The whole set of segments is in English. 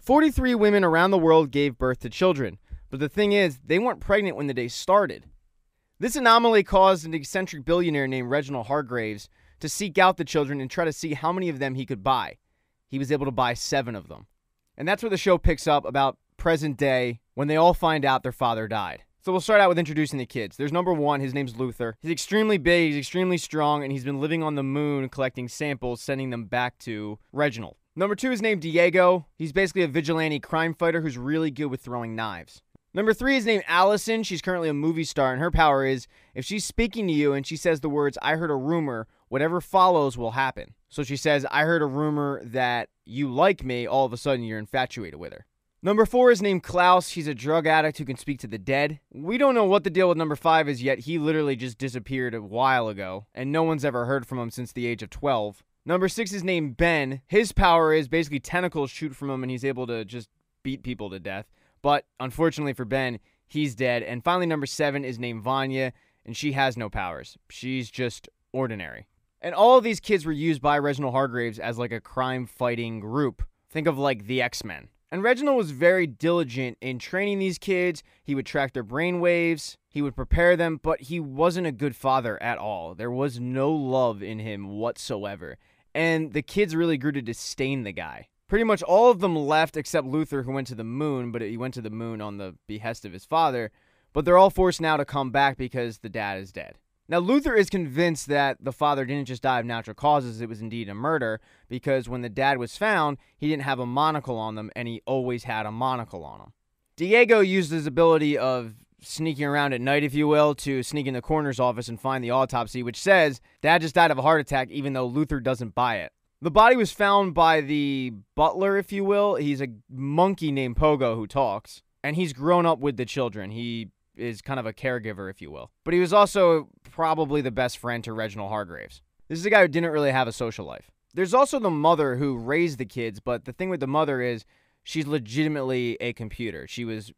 43 women around the world gave birth to children, but the thing is, they weren't pregnant when the day started. This anomaly caused an eccentric billionaire named Reginald Hargreaves to seek out the children and try to see how many of them he could buy. He was able to buy 7 of them. And that's where the show picks up about present day when they all find out their father died. So we'll start out with introducing the kids. There's number 1, his name's Luther. He's extremely big, he's extremely strong, and he's been living on the moon collecting samples, sending them back to Reginald. Number 2 is named Diego. He's basically a vigilante crime fighter who's really good with throwing knives. Number 3 is named Allison. She's currently a movie star, and her power is, if she's speaking to you and she says the words, "I heard a rumor," whatever follows will happen. So she says, "I heard a rumor that you like me," all of a sudden you're infatuated with her. Number 4 is named Klaus. He's a drug addict who can speak to the dead. We don't know what the deal with number 5 is yet. He literally just disappeared a while ago, and no one's ever heard from him since the age of 12. Number 6 is named Ben. His power is basically tentacles shoot from him, and he's able to just beat people to death. But unfortunately for Ben, he's dead. And finally, number 7 is named Vanya, and she has no powers. She's just ordinary. And all of these kids were used by Reginald Hargreaves as like a crime-fighting group. Think of like the X-Men. And Reginald was very diligent in training these kids. He would track their brain waves. He would prepare them, but he wasn't a good father at all. There was no love in him whatsoever. And the kids really grew to disdain the guy. Pretty much all of them left except Luther, who went to the moon, but he went to the moon on the behest of his father. But they're all forced now to come back because the dad is dead. Now, Luther is convinced that the father didn't just die of natural causes, it was indeed a murder, because when the dad was found, he didn't have a monocle on them, and he always had a monocle on him. Diego used his ability of sneaking around at night, if you will, to sneak in the coroner's office and find the autopsy, which says dad just died of a heart attack, even though Luther doesn't buy it. The body was found by the butler, if you will. He's a monkey named Pogo who talks, and he's grown up with the children. He is kind of a caregiver, if you will. But he was also probably the best friend to Reginald Hargreaves. This is a guy who didn't really have a social life. There's also the mother who raised the kids, but the thing with the mother is she's legitimately a computer. She was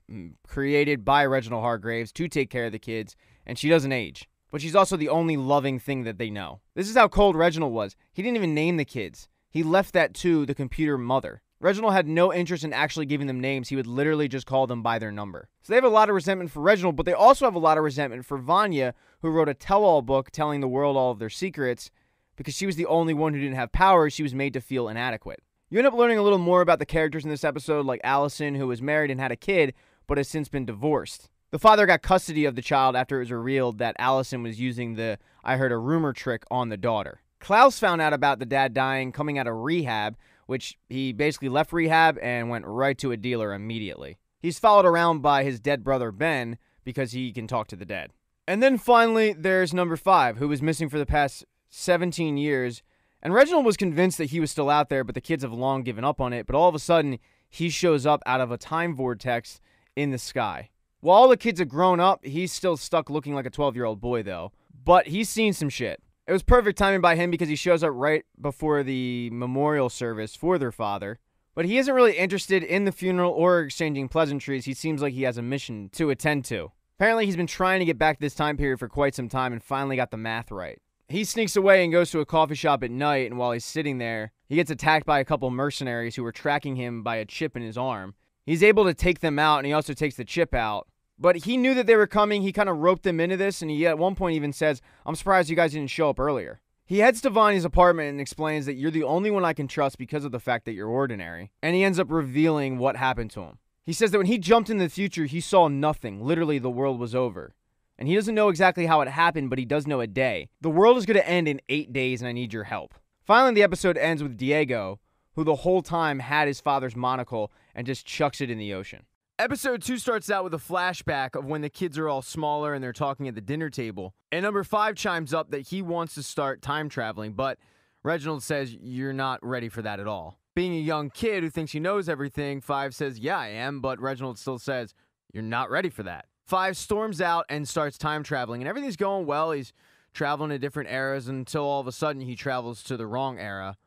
created by Reginald Hargreaves to take care of the kids, and she doesn't age. But she's also the only loving thing that they know. This is how cold Reginald was. He didn't even name the kids. He left that to the computer mother. Reginald had no interest in actually giving them names. He would literally just call them by their number. So they have a lot of resentment for Reginald, but they also have a lot of resentment for Vanya, who wrote a tell-all book telling the world all of their secrets. Because she was the only one who didn't have powers, she was made to feel inadequate. You end up learning a little more about the characters in this episode, like Allison, who was married and had a kid, but has since been divorced. The father got custody of the child after it was revealed that Allison was using the "I heard a rumor" trick on the daughter. Klaus found out about the dad dying coming out of rehab, which he basically left rehab and went right to a dealer immediately. He's followed around by his dead brother Ben because he can talk to the dead. And then finally, there's number 5, who was missing for the past 17 years. And Reginald was convinced that he was still out there, but the kids have long given up on it. But all of a sudden, he shows up out of a time vortex in the sky. While all the kids have grown up, he's still stuck looking like a 12-year-old boy, though. But he's seen some shit. It was perfect timing by him because he shows up right before the memorial service for their father. But he isn't really interested in the funeral or exchanging pleasantries. He seems like he has a mission to attend to. Apparently, he's been trying to get back this time period for quite some time and finally got the math right. He sneaks away and goes to a coffee shop at night, and while he's sitting there, he gets attacked by a couple mercenaries who were tracking him by a chip in his arm. He's able to take them out, and he also takes the chip out. But he knew that they were coming. He kind of roped them into this, and he at one point even says, "I'm surprised you guys didn't show up earlier." He heads to Vanya's apartment and explains that you're the only one I can trust because of the fact that you're ordinary. And he ends up revealing what happened to him. He says that when he jumped into the future, he saw nothing. Literally, the world was over. And he doesn't know exactly how it happened, but he does know a day. The world is going to end in 8 days, and I need your help. Finally, the episode ends with Diego, who the whole time had his father's monocle and just chucks it in the ocean. Episode 2 starts out with a flashback of when the kids are all smaller and they're talking at the dinner table. And number 5 chimes up that he wants to start time traveling, but Reginald says, "You're not ready for that at all." Being a young kid who thinks he knows everything, 5 says, "Yeah, I am," but Reginald still says, "You're not ready for that." 5 storms out and starts time traveling, and everything's going well. He's traveling to different eras until all of a sudden he travels to the wrong era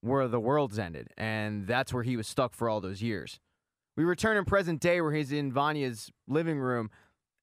where the world's ended, and that's where he was stuck for all those years. We return in present day where he's in Vanya's living room,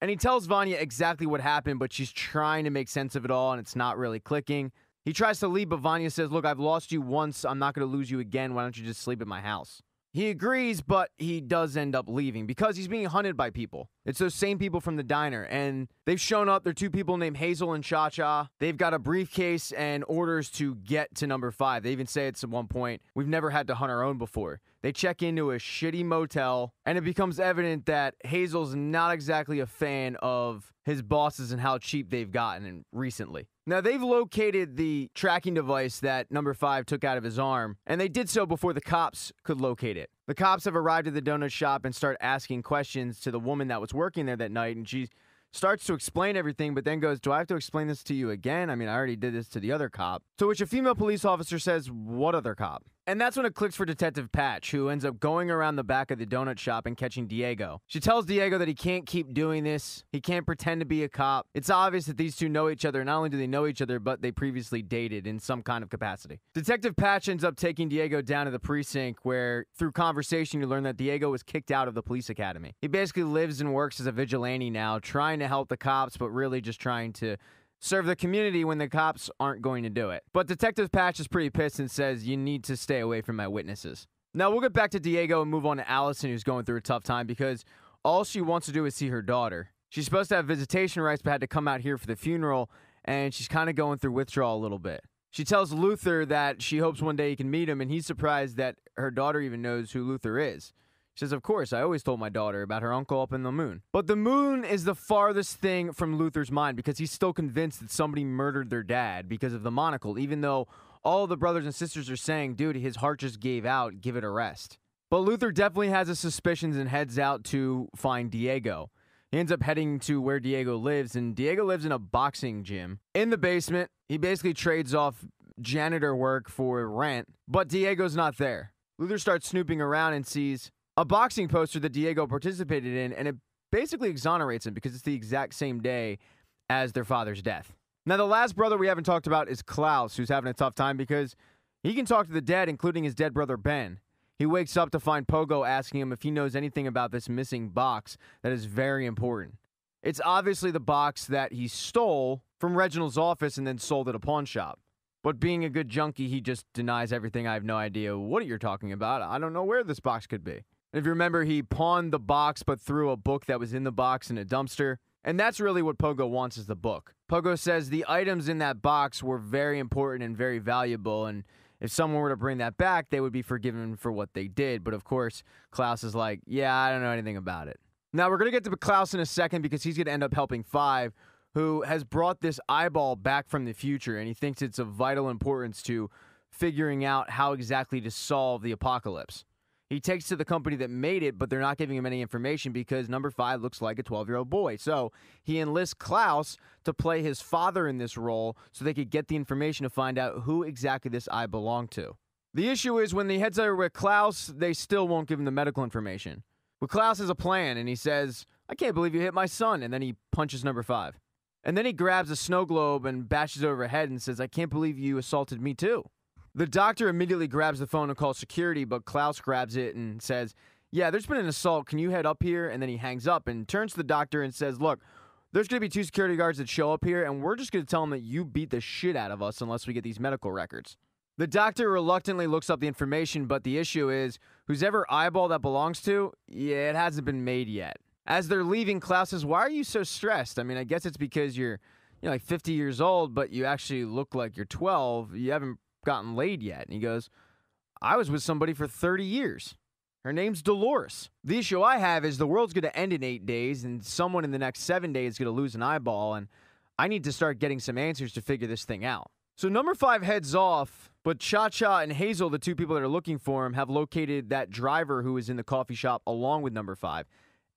and he tells Vanya exactly what happened, but she's trying to make sense of it all, and it's not really clicking. He tries to leave, but Vanya says, "Look, I've lost you once. I'm not going to lose you again. Why don't you just sleep at my house?" He agrees, but he does end up leaving because he's being hunted by people. It's those same people from the diner, and they've shown up. They're two people named Hazel and Cha-Cha. They've got a briefcase and orders to get to number 5. They even say it's at one point, we've never had to hunt our own before. They check into a shitty motel, and it becomes evident that Hazel's not exactly a fan of his bosses and how cheap they've gotten recently. Now, they've located the tracking device that number 5 took out of his arm, and they did so before the cops could locate it. The cops have arrived at the donut shop and start asking questions to the woman that was working there that night, and she starts to explain everything, but then goes, do I have to explain this to you again? I mean, I already did this to the other cop. To which a female police officer says, what other cop? And that's when it clicks for Detective Patch, who ends up going around the back of the donut shop and catching Diego. She tells Diego that he can't keep doing this. He can't pretend to be a cop. It's obvious that these two know each other. Not only do they know each other, but they previously dated in some kind of capacity. Detective Patch ends up taking Diego down to the precinct where, through conversation, you learn that Diego was kicked out of the police academy. He basically lives and works as a vigilante now, trying to help the cops, but really just trying to serve the community when the cops aren't going to do it. But Detective Patch is pretty pissed and says, you need to stay away from my witnesses. Now, we'll get back to Diego and move on to Allison, who's going through a tough time because all she wants to do is see her daughter. She's supposed to have visitation rights, but had to come out here for the funeral, and she's kind of going through withdrawal a little bit. She tells Luther that she hopes one day he can meet him, and he's surprised that her daughter even knows who Luther is. She says, of course, I always told my daughter about her uncle up in the moon. But the moon is the farthest thing from Luther's mind because he's still convinced that somebody murdered their dad because of the monocle, even though all the brothers and sisters are saying, dude, his heart just gave out, give it a rest. But Luther definitely has his suspicions and heads out to find Diego. He ends up heading to where Diego lives, and Diego lives in a boxing gym. In the basement, he basically trades off janitor work for rent, but Diego's not there. Luther starts snooping around and sees a boxing poster that Diego participated in, and it basically exonerates him because it's the exact same day as their father's death. Now, the last brother we haven't talked about is Klaus, who's having a tough time because he can talk to the dead, including his dead brother Ben. He wakes up to find Pogo asking him if he knows anything about this missing box that is very important. It's obviously the box that he stole from Reginald's office and then sold at a pawn shop. But being a good junkie, he just denies everything. I have no idea what you're talking about. I don't know where this box could be. If you remember, he pawned the box but threw a book that was in the box in a dumpster. And that's really what Pogo wants, is the book. Pogo says the items in that box were very important and very valuable, and if someone were to bring that back, they would be forgiven for what they did. But of course, Klaus is like, yeah, I don't know anything about it. Now, we're going to get to Klaus in a second because he's going to end up helping 5, who has brought this eyeball back from the future, and he thinks it's of vital importance to figuring out how exactly to solve the apocalypse. He takes to the company that made it, but they're not giving him any information because number 5 looks like a 12-year-old boy. So he enlists Klaus to play his father in this role so they could get the information to find out who exactly this eye belonged to. The issue is when he heads over with Klaus, they still won't give him the medical information. But Klaus has a plan, and he says, I can't believe you hit my son, and then he punches number 5. And then he grabs a snow globe and bashes it over her head and says, I can't believe you assaulted me too. The doctor immediately grabs the phone and calls security, but Klaus grabs it and says, yeah, there's been an assault. Can you head up here? And then he hangs up and turns to the doctor and says, look, there's going to be 2 security guards that show up here, and we're just going to tell them that you beat the shit out of us unless we get these medical records. The doctor reluctantly looks up the information, but the issue is, whose ever eyeball that belongs to, yeah, it hasn't been made yet. As they're leaving, Klaus says, why are you so stressed? I mean, I guess it's because you're like 50 years old, but you actually look like you're 12. You haven't gotten laid yet. And he goes, I was with somebody for 30 years. Her name's Dolores. The issue I have is the world's going to end in 8 days, and someone in the next 7 days is going to lose an eyeball, and I need to start getting some answers to figure this thing out. So number 5 heads off, but Cha-Cha and Hazel, the 2 people that are looking for him, have located that driver who was in the coffee shop along with number 5,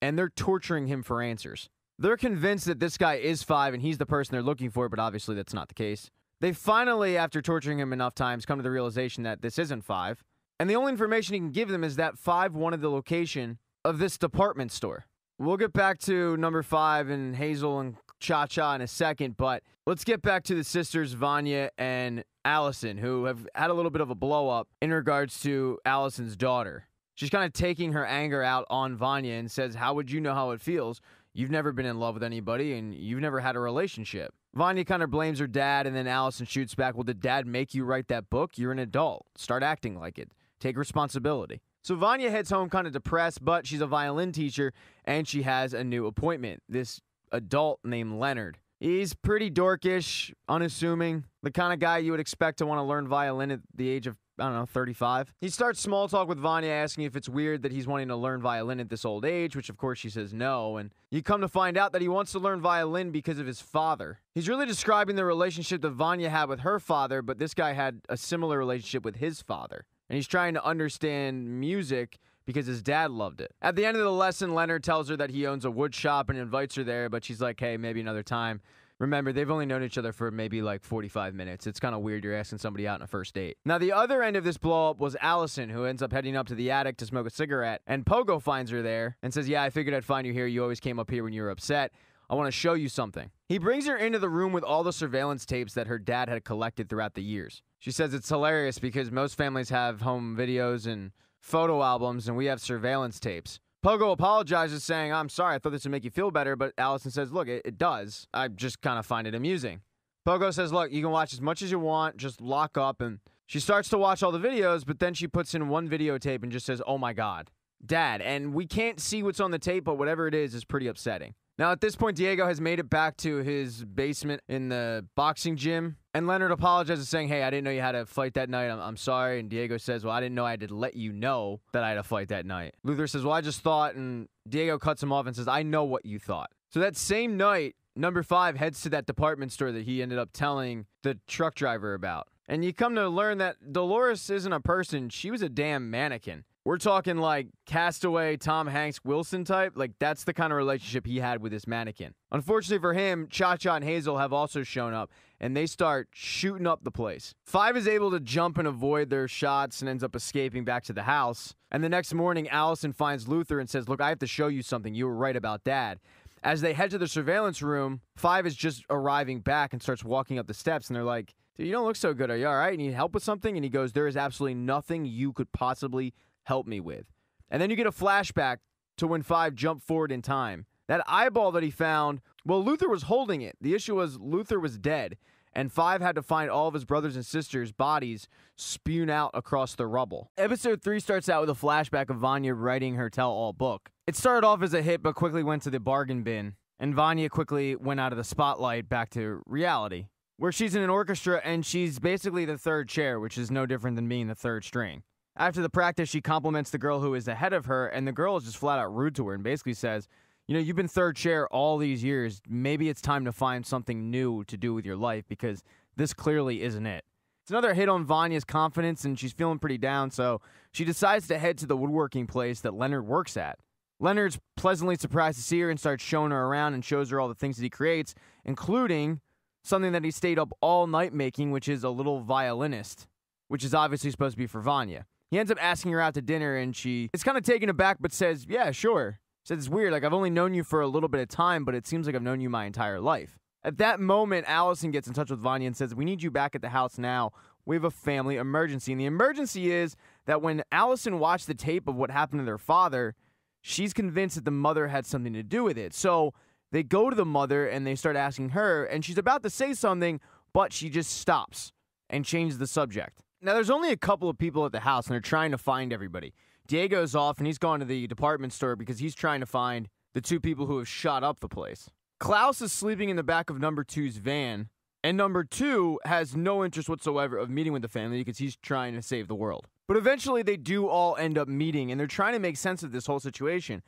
and they're torturing him for answers. They're convinced that this guy is 5 and he's the person they're looking for, but obviously that's not the case. They finally, after torturing him enough times, come to the realization that this isn't 5. And the only information he can give them is that 5 wanted the location of this department store. We'll get back to number 5 and Hazel and Cha-Cha in a second, but let's get back to the sisters, Vanya and Allison, who have had a little bit of a blow-up in regards to Allison's daughter. She's kind of taking her anger out on Vanya and says, how would you know how it feels? You've never been in love with anybody, and you've never had a relationship. Vanya kind of blames her dad, and then Allison shoots back, well, did dad make you write that book? You're an adult. Start acting like it. Take responsibility. So Vanya heads home kind of depressed, but she's a violin teacher, and she has a new appointment. This adult named Leonard. He's pretty dorkish, unassuming, the kind of guy you would expect to want to learn violin at the age of, 35. He starts small talk with Vanya, asking if it's weird that he's wanting to learn violin at this old age, which of course she says no, and you come to find out that he wants to learn violin because of his father. He's really describing the relationship that Vanya had with her father, but this guy had a similar relationship with his father. And he's trying to understand music because his dad loved it. At the end of the lesson, Leonard tells her that he owns a wood shop and invites her there, but she's like, hey, maybe another time. Remember, they've only known each other for maybe like 45 minutes. It's kind of weird you're asking somebody out on a first date. Now, the other end of this blow-up was Allison, who ends up heading up to the attic to smoke a cigarette, and Pogo finds her there and says, yeah, I figured I'd find you here. You always came up here when you were upset. I want to show you something. He brings her into the room with all the surveillance tapes that her dad had collected throughout the years. She says it's hilarious because most families have home videos and photo albums, and we have surveillance tapes. Pogo apologizes, saying, I'm sorry, I thought this would make you feel better, but Allison says, look, it does. I just kind of find it amusing. Pogo says, look, you can watch as much as you want, just lock up, and she starts to watch all the videos, but then she puts in one videotape and just says, oh my God, Dad, and we can't see what's on the tape, but whatever it is pretty upsetting. Now, at this point, Diego has made it back to his basement in the boxing gym, and Leonard apologizes, saying, hey, I didn't know you had a fight that night. I'm sorry. And Diego says, well, I didn't know I had to let you know that I had a fight that night. Luther says, well, I just thought, and Diego cuts him off and says, I know what you thought. So that same night, number 5 heads to that department store that he ended up telling the truck driver about. And you come to learn that Dolores isn't a person. She was a damn mannequin. We're talking like Castaway, Tom Hanks, Wilson type. Like, that's the kind of relationship he had with this mannequin. Unfortunately for him, Cha-Cha and Hazel have also shown up, and they start shooting up the place. 5 is able to jump and avoid their shots and ends up escaping back to the house. And the next morning, Allison finds Luther and says, look, I have to show you something. You were right about Dad. As they head to the surveillance room, 5 is just arriving back and starts walking up the steps, and they're like, dude, you don't look so good. Are you all right? Need help with something? And he goes, there is absolutely nothing you could possibly help me with. And then you get a flashback to when 5 jumped forward in time. That eyeball that he found, well, Luther was holding it. The issue was Luther was dead, and 5 had to find all of his brothers and sisters' bodies spewed out across the rubble. Episode 3 starts out with a flashback of Vanya writing her tell-all book. It started off as a hit, but quickly went to the bargain bin, and Vanya quickly went out of the spotlight back to reality, where she's in an orchestra, and she's basically the third chair, which is no different than being the third string. After the practice, she compliments the girl who is ahead of her, and the girl is just flat out rude to her and basically says, you know, you've been third chair all these years. Maybe it's time to find something new to do with your life because this clearly isn't it. It's another hit on Vanya's confidence, and she's feeling pretty down, so she decides to head to the woodworking place that Leonard works at. Leonard's pleasantly surprised to see her and starts showing her around and shows her all the things that he creates, including something that he stayed up all night making, which is a little violinist, which is obviously supposed to be for Vanya. He ends up asking her out to dinner, and she is kind of taken aback, but says, yeah, sure. Says, it's weird, like, I've only known you for a little bit of time, but it seems like I've known you my entire life. At that moment, Allison gets in touch with Vanya and says, we need you back at the house now. We have a family emergency. And the emergency is that when Allison watched the tape of what happened to their father, she's convinced that the mother had something to do with it. So they go to the mother, and they start asking her, and she's about to say something, but she just stops and changes the subject. Now, there's only a couple of people at the house, and they're trying to find everybody. Diego's off, and he's gone to the department store because he's trying to find the 2 people who have shot up the place. Klaus is sleeping in the back of number 2's van, and number 2 has no interest whatsoever of meeting with the family because he's trying to save the world. But eventually, they do all end up meeting, and they're trying to make sense of this whole situation.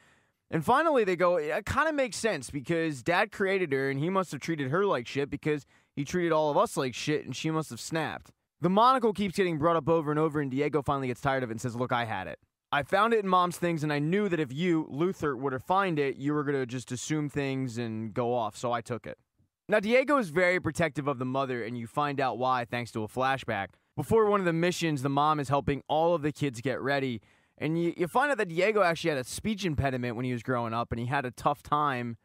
And finally, they go, it kind of makes sense because Dad created her, and he must have treated her like shit because he treated all of us like shit, and she must have snapped. The monocle keeps getting brought up over and over, and Diego finally gets tired of it and says, look, I had it. I found it in Mom's things, and I knew that if you, Luther, were to find it, you were going to just assume things and go off, so I took it. Now, Diego is very protective of the mother, and you find out why thanks to a flashback. Before one of the missions, the mom is helping all of the kids get ready, and you find out that Diego actually had a speech impediment when he was growing up, and he had a tough time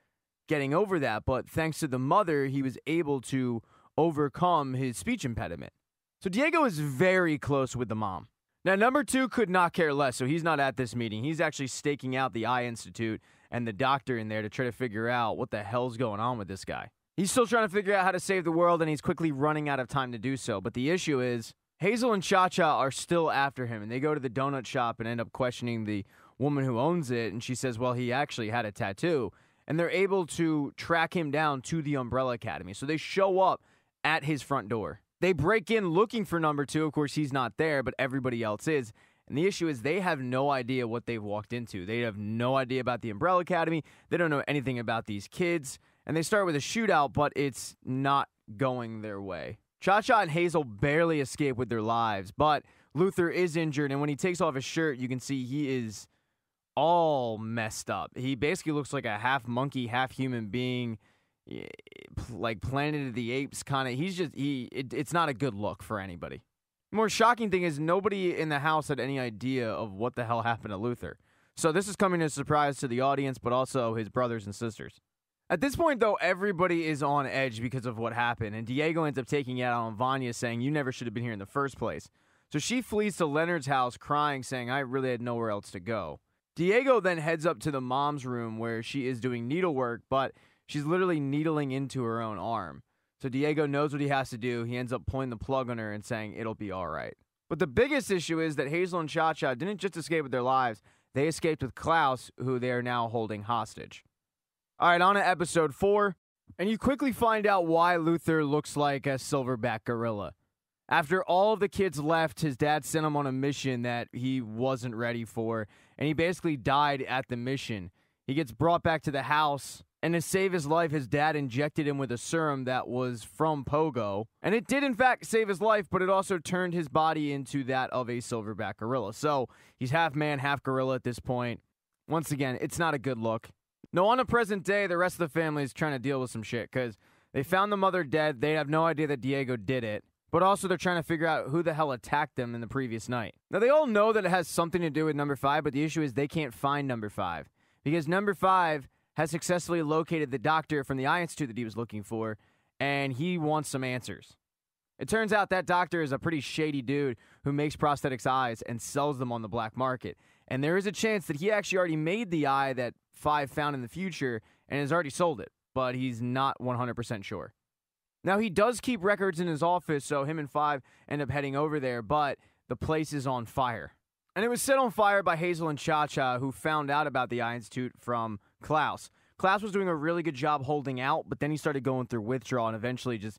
getting over that, but thanks to the mother, he was able to overcome his speech impediment. So Diego is very close with the mom. Now, number 2 could not care less, so he's not at this meeting. He's actually staking out the Eye Institute and the doctor in there to try to figure out what the hell's going on with this guy. He's still trying to figure out how to save the world, and he's quickly running out of time to do so. But the issue is, Hazel and Cha-Cha are still after him, and they go to the donut shop and end up questioning the woman who owns it, and she says, well, he actually had a tattoo. And they're able to track him down to the Umbrella Academy. So they show up at his front door. They break in looking for number 2. Of course, he's not there, but everybody else is. And the issue is they have no idea what they've walked into. They have no idea about the Umbrella Academy. They don't know anything about these kids. And they start with a shootout, but it's not going their way. Cha-Cha and Hazel barely escape with their lives, but Luther is injured, and when he takes off his shirt, you can see he is all messed up. He basically looks like a half monkey, half human being, like Planet of the Apes kind of. It's not a good look for anybody. The more shocking thing is nobody in the house had any idea of what the hell happened to Luther. So this is coming as a surprise to the audience, but also his brothers and sisters. At this point, though, everybody is on edge because of what happened, and Diego ends up taking it out on Vanya, saying, you never should have been here in the first place. So she flees to Leonard's house crying, saying, I really had nowhere else to go. Diego then heads up to the mom's room where she is doing needlework, but she's literally needling into her own arm. So Diego knows what he has to do. He ends up pulling the plug on her and saying, it'll be all right. But the biggest issue is that Hazel and Cha-Cha didn't just escape with their lives. They escaped with Klaus, who they are now holding hostage. All right, on to episode 4. And you quickly find out why Luther looks like a silverback gorilla. After all of the kids left, his dad sent him on a mission that he wasn't ready for, and he basically died at the mission. He gets brought back to the house, and to save his life, his dad injected him with a serum that was from Pogo. And it did, in fact, save his life, but it also turned his body into that of a silverback gorilla. So he's half man, half gorilla at this point. Once again, it's not a good look. Now, on the present day, the rest of the family is trying to deal with some shit, because they found the mother dead. They have no idea that Diego did it. But also they're trying to figure out who the hell attacked them in the previous night. Now, they all know that it has something to do with number 5, but the issue is they can't find number 5. Because number 5 has successfully located the doctor from the Eye Institute that he was looking for, and he wants some answers. It turns out that doctor is a pretty shady dude who makes prosthetics eyes and sells them on the black market. And there is a chance that he actually already made the eye that 5 found in the future and has already sold it, but he's not 100% sure. Now, he does keep records in his office, so him and 5 end up heading over there, but the place is on fire. And it was set on fire by Hazel and Cha-Cha, who found out about the Eye Institute from Klaus. Klaus was doing a really good job holding out, but then he started going through withdrawal and eventually just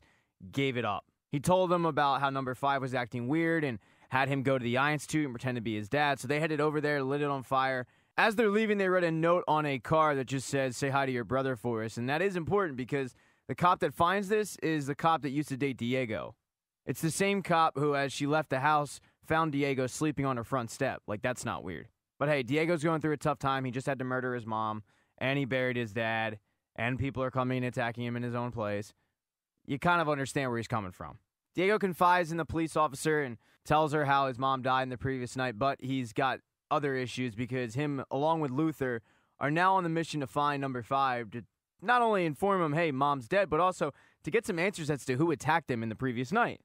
gave it up. He told them about how number 5 was acting weird and had him go to the Eye Institute and pretend to be his dad, so they headed over there, lit it on fire. As they're leaving, they read a note on a car that just says, say hi to your brother for us, and that is important because the cop that finds this is the cop that used to date Diego. It's the same cop who, as she left the house, found Diego sleeping on her front step. Like, that's not weird. But hey, Diego's going through a tough time. He just had to murder his mom, and he buried his dad, and people are coming and attacking him in his own place. You kind of understand where he's coming from. Diego confides in the police officer and tells her how his mom died in the previous night, but he's got other issues because him, along with Luther, are now on the mission to find number 5 to not only inform him, hey, mom's dead, but also to get some answers as to who attacked him in the previous night.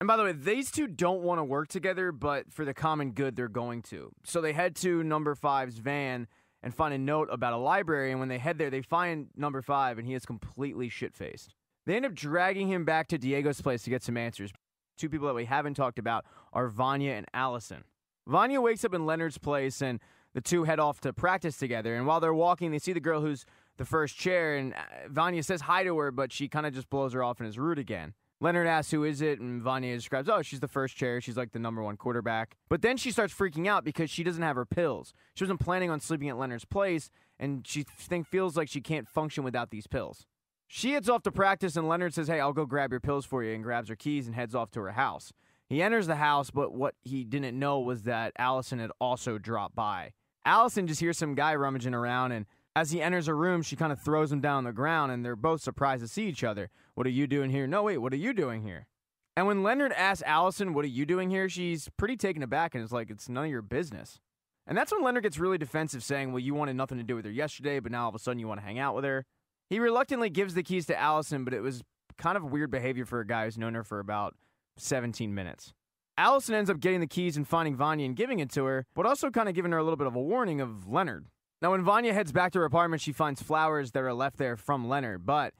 And by the way, these two don't want to work together, but for the common good, they're going to. So they head to number 5's van and find a note about a library, and when they head there, they find number 5, and he is completely shit-faced. They end up dragging him back to Diego's place to get some answers. 2 people that we haven't talked about are Vanya and Allison. Vanya wakes up in Leonard's place, and the 2 head off to practice together, and while they're walking, they see the girl who's the first chair, and Vanya says hi to her, but she kind of just blows her off and is rude again. Leonard asks who is it, and Vanya describes, oh, she's the first chair, she's like the number 1 quarterback. But then she starts freaking out because she doesn't have her pills. She wasn't planning on sleeping at Leonard's place, and she feels like she can't function without these pills. She heads off to practice, and Leonard says, hey, I'll go grab your pills for you, and grabs her keys and heads off to her house. He enters the house, but what he didn't know was that Allison had also dropped by. Allison just hears some guy rummaging around, and as he enters a room, she kind of throws him down on the ground, and they're both surprised to see each other. What are you doing here? No, wait, what are you doing here? And when Leonard asks Allison, what are you doing here? She's pretty taken aback, and is like, it's none of your business. And that's when Leonard gets really defensive, saying, well, you wanted nothing to do with her yesterday, but now all of a sudden you want to hang out with her. He reluctantly gives the keys to Allison, but it was kind of weird behavior for a guy who's known her for about 17 minutes. Allison ends up getting the keys and finding Vanya and giving it to her, but also kind of giving her a little bit of a warning of Leonard. Now, when Vanya heads back to her apartment, she finds flowers that are left there from Leonard, but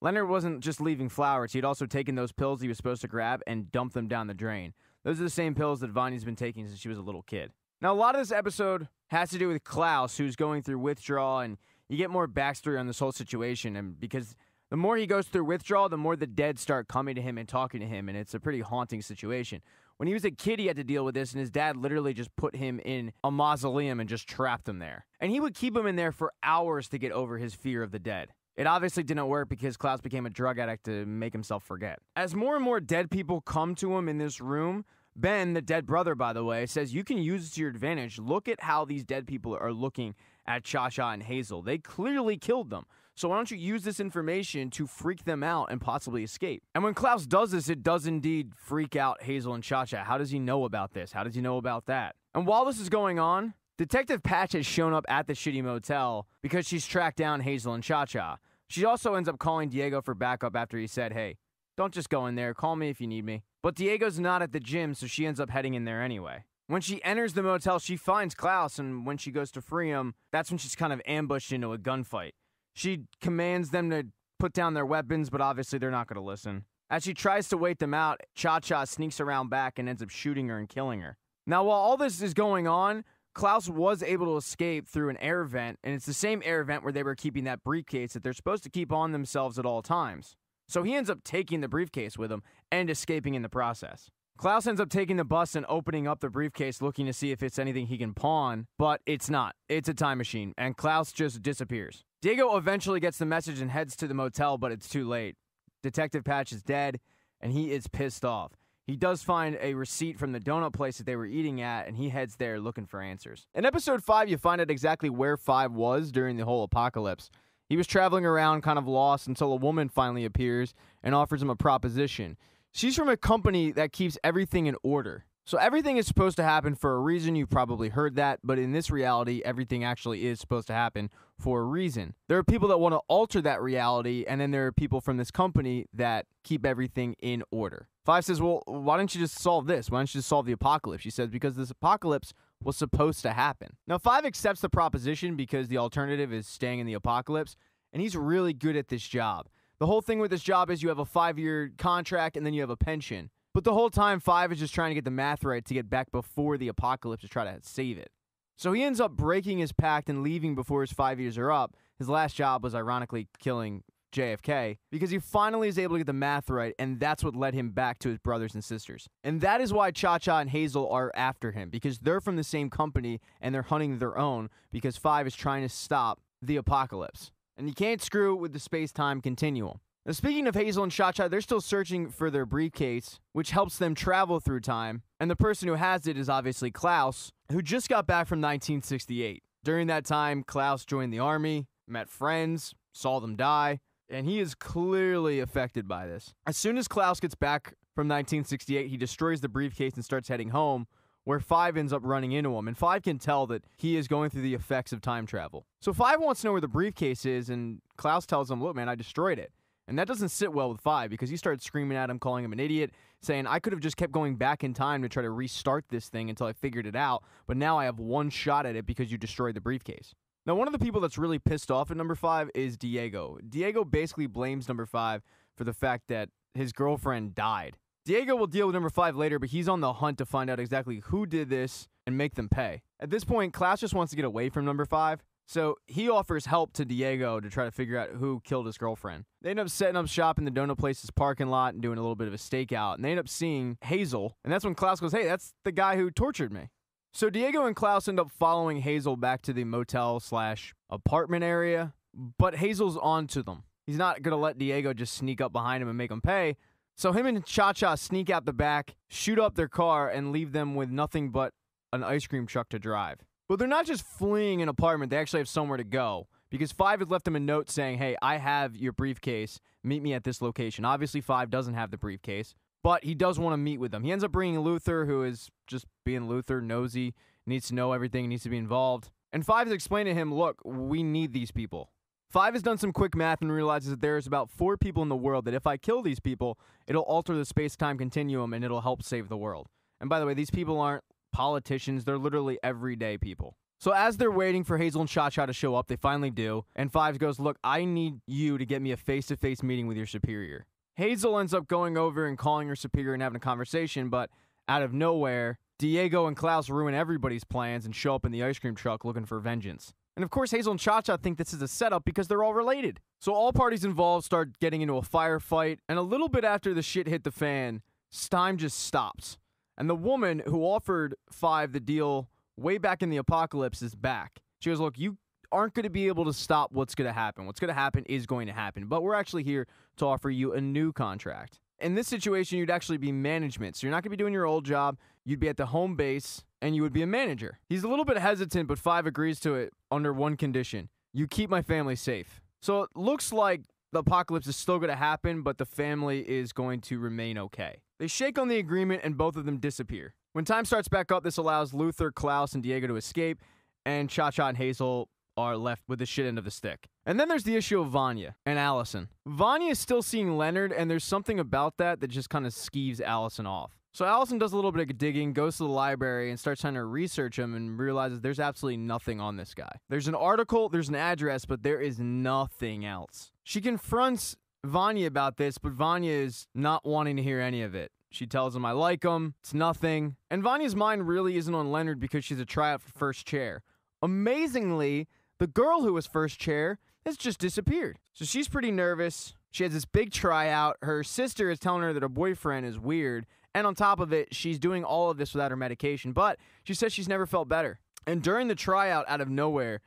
Leonard wasn't just leaving flowers. He'd also taken those pills he was supposed to grab and dumped them down the drain. Those are the same pills that Vonnie's been taking since she was a little kid. Now, a lot of this episode has to do with Klaus, who's going through withdrawal, and you get more backstory on this whole situation. And because the more he goes through withdrawal, the more the dead start coming to him and talking to him, and it's a pretty haunting situation. When he was a kid, he had to deal with this, and his dad literally just put him in a mausoleum and just trapped him there. And he would keep him in there for hours to get over his fear of the dead. It obviously didn't work because Klaus became a drug addict to make himself forget. As more and more dead people come to him in this room, Ben, the dead brother, by the way, says you can use it to your advantage. Look at how these dead people are looking at Cha-Cha and Hazel. They clearly killed them. So why don't you use this information to freak them out and possibly escape? And when Klaus does this, it does indeed freak out Hazel and Cha-Cha. How does he know about this? How does he know about that? And while this is going on, Detective Patch has shown up at the shitty motel because she's tracked down Hazel and Cha-Cha. She also ends up calling Diego for backup after he said, hey, don't just go in there. Call me if you need me. But Diego's not at the gym, so she ends up heading in there anyway. When she enters the motel, she finds Klaus, and when she goes to free him, that's when she's kind of ambushed into a gunfight. She commands them to put down their weapons, but obviously they're not going to listen. As she tries to wait them out, Cha-Cha sneaks around back and ends up shooting her and killing her. Now, while all this is going on, Klaus was able to escape through an air vent, and it's the same air vent where they were keeping that briefcase that they're supposed to keep on themselves at all times. So he ends up taking the briefcase with him and escaping in the process. Klaus ends up taking the bus and opening up the briefcase looking to see if it's anything he can pawn, but it's not. It's a time machine, and Klaus just disappears. Diego eventually gets the message and heads to the motel, but it's too late. Detective Patch is dead, and he is pissed off. He does find a receipt from the donut place that they were eating at, and he heads there looking for answers. In episode 5, you find out exactly where 5 was during the whole apocalypse. He was traveling around kind of lost until a woman finally appears and offers him a proposition. She's from a company that keeps everything in order. So everything is supposed to happen for a reason. You've probably heard that, but in this reality, everything actually is supposed to happen for a reason. There are people that want to alter that reality, and then there are people from this company that keep everything in order. 5 says, well, why don't you just solve this? Why don't you just solve the apocalypse? She says, because this apocalypse was supposed to happen. Now, 5 accepts the proposition because the alternative is staying in the apocalypse, and he's really good at this job. The whole thing with this job is you have a 5-year contract, and then you have a pension. But the whole time, 5 is just trying to get the math right to get back before the apocalypse to try to save it. So he ends up breaking his pact and leaving before his 5 years are up. His last job was ironically killing JFK because he finally is able to get the math right, and that's what led him back to his brothers and sisters. And that is why Cha-Cha and Hazel are after him, because they're from the same company and they're hunting their own because 5 is trying to stop the apocalypse. And you can't screw with the space-time continuum. Now, speaking of Hazel and Cha-Cha, they're still searching for their briefcase, which helps them travel through time. And the person who has it is obviously Klaus, who just got back from 1968. During that time, Klaus joined the army, met friends, saw them die, and he is clearly affected by this. As soon as Klaus gets back from 1968, he destroys the briefcase and starts heading home, where 5 ends up running into him, and 5 can tell that he is going through the effects of time travel. So 5 wants to know where the briefcase is, and Klaus tells him, look, man, I destroyed it. And that doesn't sit well with 5 because he starts screaming at him, calling him an idiot, saying, I could have just kept going back in time to try to restart this thing until I figured it out, but now I have one shot at it because you destroyed the briefcase. Now, one of the people that's really pissed off at number 5 is Diego. Diego basically blames number 5 for the fact that his girlfriend died. Diego will deal with number 5 later, but he's on the hunt to find out exactly who did this and make them pay. At this point, Klaus just wants to get away from number 5. So he offers help to Diego to try to figure out who killed his girlfriend. They end up setting up shop in the donut place's parking lot and doing a little bit of a stakeout. And they end up seeing Hazel. And that's when Klaus goes, hey, that's the guy who tortured me. So Diego and Klaus end up following Hazel back to the motel/apartment area. But Hazel's on to them. He's not going to let Diego just sneak up behind him and make him pay. So him and Cha-Cha sneak out the back, shoot up their car, and leave them with nothing but an ice cream truck to drive. But they're not just fleeing an apartment, they actually have somewhere to go. Because 5 has left them a note saying, hey, I have your briefcase, meet me at this location. Obviously 5 doesn't have the briefcase, but he does want to meet with them. He ends up bringing Luther, who is just being Luther, nosy, needs to know everything, needs to be involved. And 5 has explained to him, look, we need these people. 5 has done some quick math and realizes that there's about 4 people in the world that if I kill these people, it'll alter the space-time continuum and it'll help save the world. And by the way, these people aren't politicians, they're literally everyday people. So as they're waiting for Hazel and Cha-Cha to show up, they finally do, and Fives goes, look, I need you to get me a face-to-face meeting with your superior. Hazel ends up going over and calling her superior and having a conversation, but out of nowhere, Diego and Klaus ruin everybody's plans and show up in the ice cream truck looking for vengeance. And of course, Hazel and Cha-Cha think this is a setup because they're all related. So all parties involved start getting into a firefight, and a little bit after the shit hit the fan, Stein just stops. And the woman who offered Five the deal way back in the apocalypse is back. She goes, look, you aren't going to be able to stop what's going to happen. What's going to happen is going to happen. But we're actually here to offer you a new contract. In this situation, you'd actually be management. So you're not going to be doing your old job. You'd be at the home base, and you would be a manager. He's a little bit hesitant, but Five agrees to it under one condition. You keep my family safe. So it looks like the apocalypse is still going to happen, but the family is going to remain okay. They shake on the agreement, and both of them disappear. When time starts back up, this allows Luther, Klaus, and Diego to escape, and Cha-Cha and Hazel are left with the shit end of the stick. And then there's the issue of Vanya and Allison. Vanya is still seeing Leonard, and there's something about that just kind of skeeves Allison off. So Allison does a little bit of digging, goes to the library, and starts trying to research him and realizes there's absolutely nothing on this guy. There's an article, there's an address, but there is nothing else. She confronts Vanya about this, but Vanya is not wanting to hear any of it. She tells him, I like him, it's nothing. And Vanya's mind really isn't on Leonard because she's a tryout for first chair. Amazingly, the girl who was first chair has just disappeared. So she's pretty nervous. She has this big tryout. Her sister is telling her that her boyfriend is weird. And on top of it, she's doing all of this without her medication. But she says she's never felt better. And during the tryout, out of nowhere,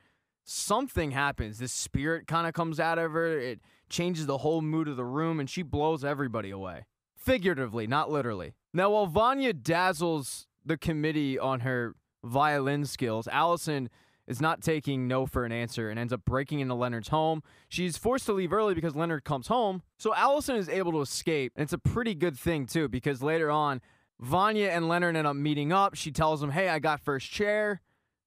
something happens. This spirit kind of comes out of her. It changes the whole mood of the room, and she blows everybody away. Figuratively, not literally. Now, while Vanya dazzles the committee on her violin skills, Allison is not taking no for an answer and ends up breaking into Leonard's home. She's forced to leave early because Leonard comes home. So Allison is able to escape, and it's a pretty good thing, too, because later on, Vanya and Leonard end up meeting up. She tells him, hey, I got first chair.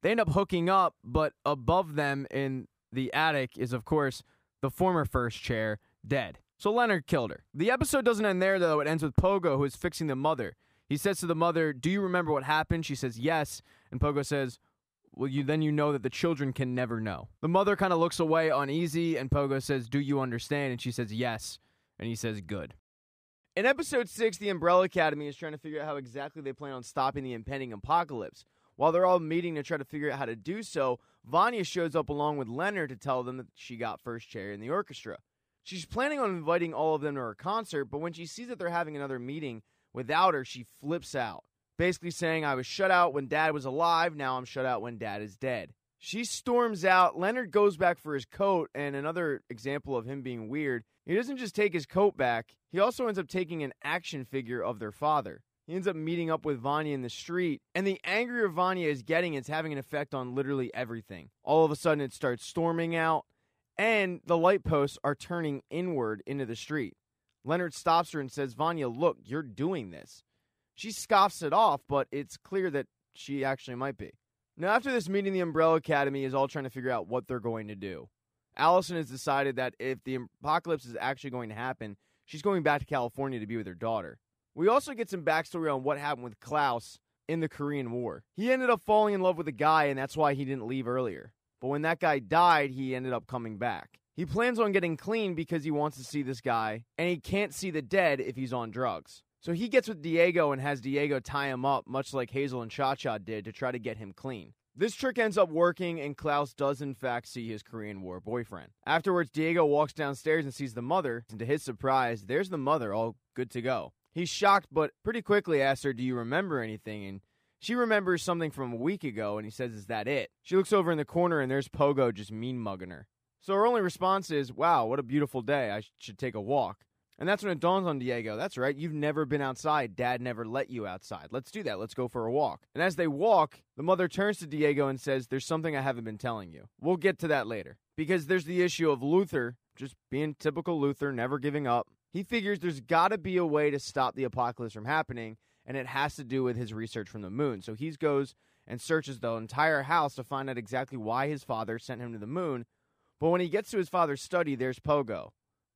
They end up hooking up, but above them in the attic is, of course, the former first chair, dead. So Leonard killed her. The episode doesn't end there, though. It ends with Pogo, who is fixing the mother. He says to the mother, do you remember what happened? She says, yes. And Pogo says, well, then you know that the children can never know. The mother kind of looks away uneasy, and Pogo says, do you understand? And she says, yes. And he says, good. In episode 6, the Umbrella Academy is trying to figure out how exactly they plan on stopping the impending apocalypse. While they're all meeting to try to figure out how to do so, Vanya shows up along with Leonard to tell them that she got first chair in the orchestra. She's planning on inviting all of them to her concert, but when she sees that they're having another meeting without her, she flips out. Basically saying, I was shut out when Dad was alive, now I'm shut out when Dad is dead. She storms out. Leonard goes back for his coat, and another example of him being weird, he doesn't just take his coat back, he also ends up taking an action figure of their father. He ends up meeting up with Vanya in the street, and the angrier Vanya is getting, it's having an effect on literally everything. All of a sudden, it starts storming out, and the light posts are turning inward into the street. Leonard stops her and says, Vanya, look, you're doing this. She scoffs it off, but it's clear that she actually might be. Now, after this meeting, the Umbrella Academy is all trying to figure out what they're going to do. Allison has decided that if the apocalypse is actually going to happen, she's going back to California to be with her daughter. We also get some backstory on what happened with Klaus in the Korean War. He ended up falling in love with a guy, and that's why he didn't leave earlier. But when that guy died, he ended up coming back. He plans on getting clean because he wants to see this guy, and he can't see the dead if he's on drugs. So he gets with Diego and has Diego tie him up, much like Hazel and Cha-Cha did, to try to get him clean. This trick ends up working, and Klaus does in fact see his Korean War boyfriend. Afterwards, Diego walks downstairs and sees the mother, and to his surprise, there's the mother, all good to go. He's shocked, but pretty quickly asks her, do you remember anything? And she remembers something from a week ago, and he says, is that it? She looks over in the corner, and there's Pogo just mean-mugging her. So her only response is, wow, what a beautiful day, I should take a walk. And that's when it dawns on Diego, that's right, you've never been outside, Dad never let you outside. Let's do that, let's go for a walk. And as they walk, the mother turns to Diego and says, there's something I haven't been telling you. We'll get to that later. Because there's the issue of Luther, just being typical Luther, never giving up. He figures there's gotta be a way to stop the apocalypse from happening, and it has to do with his research from the moon. So he goes and searches the entire house to find out exactly why his father sent him to the moon. But when he gets to his father's study, there's Pogo.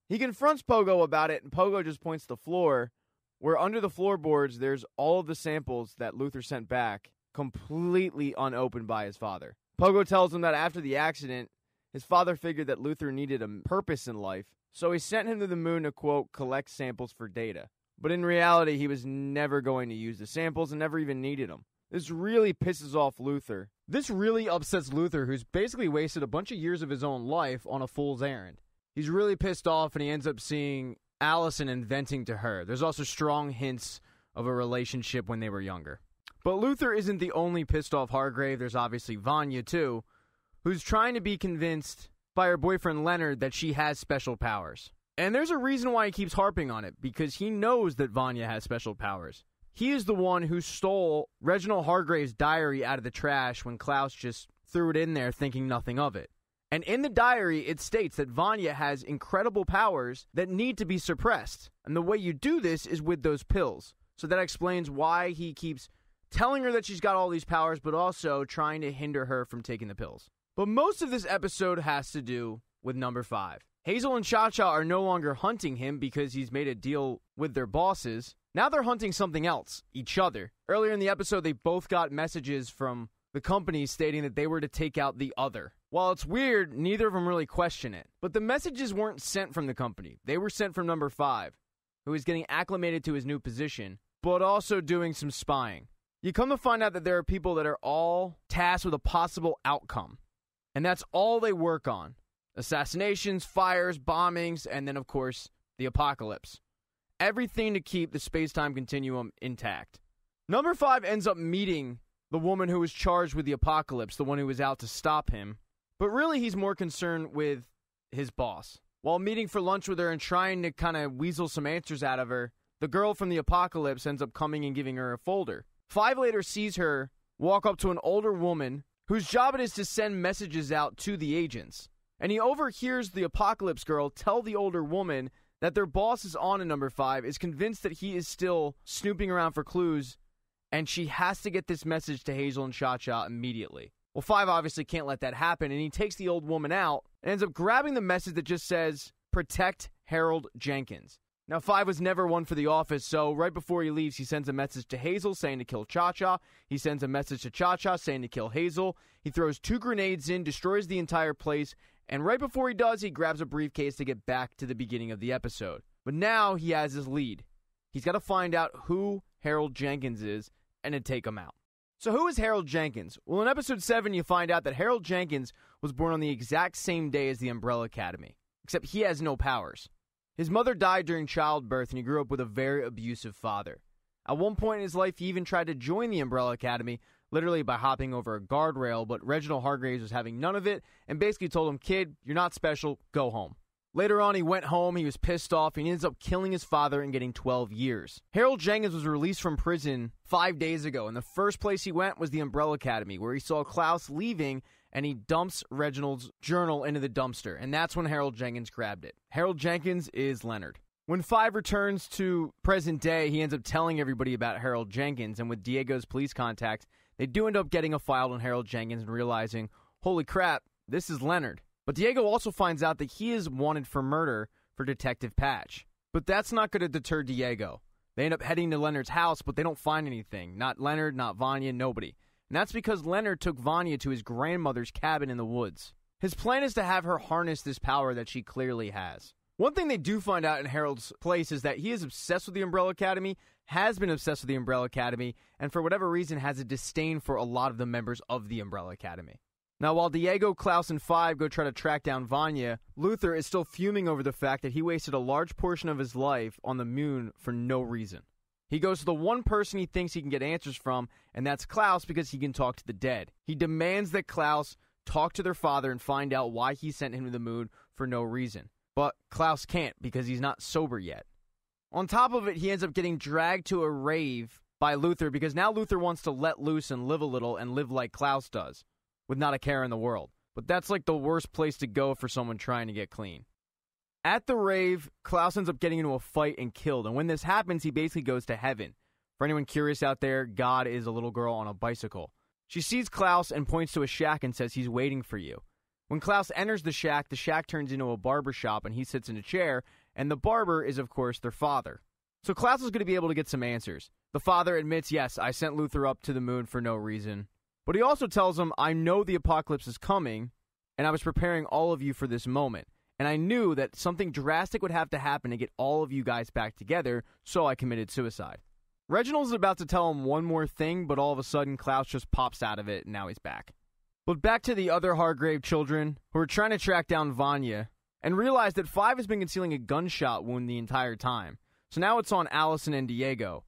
He confronts Pogo about it, and Pogo just points to the floor, where under the floorboards, there's all of the samples that Luther sent back, completely unopened by his father. Pogo tells him that after the accident, his father figured that Luther needed a purpose in life, so he sent him to the moon to, quote, collect samples for data. But in reality, he was never going to use the samples and never even needed them. This really pisses off Luther. This really upsets Luther, who's basically wasted a bunch of years of his own life on a fool's errand. He's really pissed off, and he ends up seeing Allison and venting to her. There's also strong hints of a relationship when they were younger. But Luther isn't the only pissed off Hargrave. There's obviously Vanya, too, who's trying to be convinced by her boyfriend Leonard that she has special powers. And there's a reason why he keeps harping on it, because he knows that Vanya has special powers. He is the one who stole Reginald Hargrave's diary out of the trash when Klaus just threw it in there thinking nothing of it. And in the diary, it states that Vanya has incredible powers that need to be suppressed. And the way you do this is with those pills. So that explains why he keeps telling her that she's got all these powers, but also trying to hinder her from taking the pills. But most of this episode has to do with number 5. Hazel and Cha-Cha are no longer hunting him because he's made a deal with their bosses. Now they're hunting something else, each other. Earlier in the episode, they both got messages from the company stating that they were to take out the other. While it's weird, neither of them really question it. But the messages weren't sent from the company. They were sent from number 5, who is getting acclimated to his new position, but also doing some spying. You come to find out that there are people that are all tasked with a possible outcome. And that's all they work on. Assassinations, fires, bombings, and then, of course, the apocalypse. Everything to keep the space-time continuum intact. Number 5 ends up meeting the woman who was charged with the apocalypse, the one who was out to stop him. But really, he's more concerned with his boss. While meeting for lunch with her and trying to kind of weasel some answers out of her, the girl from the apocalypse ends up coming and giving her a folder. 5 later sees her walk up to an older woman whose job it is to send messages out to the agents. And he overhears the apocalypse girl tell the older woman that their boss is on in number 5, is convinced that he is still snooping around for clues, and she has to get this message to Hazel and Cha-Cha immediately. Well, 5 obviously can't let that happen, and he takes the old woman out and ends up grabbing the message that just says, "Protect Harold Jenkins." Now, 5 was never one for the office, so right before he leaves, he sends a message to Hazel saying to kill Cha-Cha. He sends a message to Cha-Cha saying to kill Hazel. He throws 2 grenades in, destroys the entire place, and right before he does, he grabs a briefcase to get back to the beginning of the episode. But now he has his lead. He's got to find out who Harold Jenkins is and to take him out. So who is Harold Jenkins? Well, in episode 7, you find out that Harold Jenkins was born on the exact same day as the Umbrella Academy, except he has no powers. His mother died during childbirth, and he grew up with a very abusive father. At one point in his life, he even tried to join the Umbrella Academy, literally by hopping over a guardrail, but Reginald Hargraves was having none of it, and basically told him, "Kid, you're not special, go home." Later on, he went home, he was pissed off, and he ends up killing his father and getting 12 years. Harold Jenkins was released from prison 5 days ago, and the first place he went was the Umbrella Academy, where he saw Klaus leaving, and he dumps Reginald's journal into the dumpster, and that's when Harold Jenkins grabbed it. Harold Jenkins is Leonard. When 5 returns to present day, he ends up telling everybody about Harold Jenkins, and with Diego's police contacts, they do end up getting a file on Harold Jenkins and realizing, holy crap, this is Leonard. But Diego also finds out that he is wanted for murder for Detective Patch. But that's not going to deter Diego. They end up heading to Leonard's house, but they don't find anything. Not Leonard, not Vanya, nobody. And that's because Leonard took Vanya to his grandmother's cabin in the woods. His plan is to have her harness this power that she clearly has. One thing they do find out in Harold's place is that he is obsessed with the Umbrella Academy, has been obsessed with the Umbrella Academy, and for whatever reason has a disdain for a lot of the members of the Umbrella Academy. Now, while Diego, Klaus, and 5 go try to track down Vanya, Luther is still fuming over the fact that he wasted a large portion of his life on the moon for no reason. He goes to the one person he thinks he can get answers from, and that's Klaus, because he can talk to the dead. He demands that Klaus talk to their father and find out why he sent him to the moon for no reason. But Klaus can't, because he's not sober yet. On top of it, he ends up getting dragged to a rave by Luther, because now Luther wants to let loose and live a little and live like Klaus does, with not a care in the world. But that's like the worst place to go for someone trying to get clean. At the rave, Klaus ends up getting into a fight and killed, and when this happens, he basically goes to heaven. For anyone curious out there, God is a little girl on a bicycle. She sees Klaus and points to a shack and says he's waiting for you. When Klaus enters the shack turns into a barber shop, and he sits in a chair, and the barber is, of course, their father. So Klaus is going to be able to get some answers. The father admits, yes, I sent Luther up to the moon for no reason. But he also tells them, I know the apocalypse is coming, and I was preparing all of you for this moment. And I knew that something drastic would have to happen to get all of you guys back together, so I committed suicide. Reginald's about to tell him one more thing, but all of a sudden Klaus just pops out of it, and now he's back. But back to the other Hargrave children, who are trying to track down Vanya, and realize that Five has been concealing a gunshot wound the entire time. So now it's on Allison and Diego.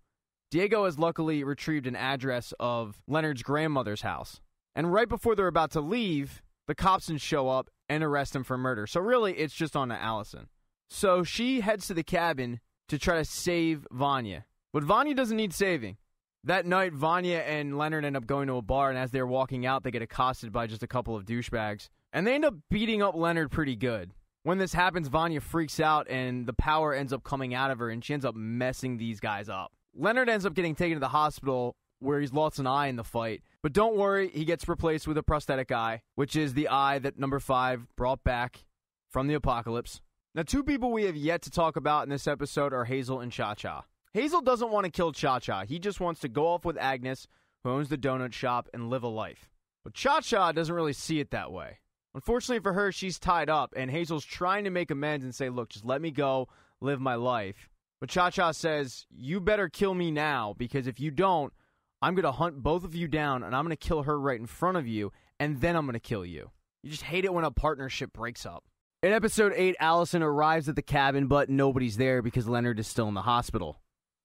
Diego has luckily retrieved an address of Leonard's grandmother's house. And right before they're about to leave, the cops show up and arrest him for murder. So really, it's just on to Allison. So she heads to the cabin to try to save Vanya. But Vanya doesn't need saving. That night, Vanya and Leonard end up going to a bar, and as they're walking out, they get accosted by just a couple of douchebags. And they end up beating up Leonard pretty good. When this happens, Vanya freaks out, and the power ends up coming out of her, and she ends up messing these guys up. Leonard ends up getting taken to the hospital, where he's lost an eye in the fight. But don't worry, he gets replaced with a prosthetic eye, which is the eye that number 5 brought back from the apocalypse. Now, 2 people we have yet to talk about in this episode are Hazel and Cha-Cha. Hazel doesn't want to kill Cha-Cha. He just wants to go off with Agnes, who owns the donut shop, and live a life. But Cha-Cha doesn't really see it that way. Unfortunately for her, she's tied up, and Hazel's trying to make amends and say, look, just let me go, live my life. But Cha-Cha says, you better kill me now, because if you don't, I'm going to hunt both of you down, and I'm going to kill her right in front of you, and then I'm going to kill you. You just hate it when a partnership breaks up. In episode 8, Allison arrives at the cabin, but nobody's there because Leonard is still in the hospital.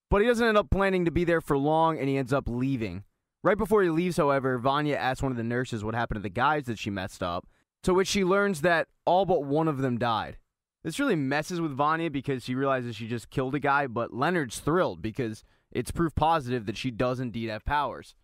But he doesn't end up planning to be there for long, and he ends up leaving. Right before he leaves, however, Vanya asks one of the nurses what happened to the guys that she messed up, to which she learns that all but one of them died. This really messes with Vanya because she realizes she just killed a guy, but Leonard's thrilled because it's proof positive that she does indeed have powers.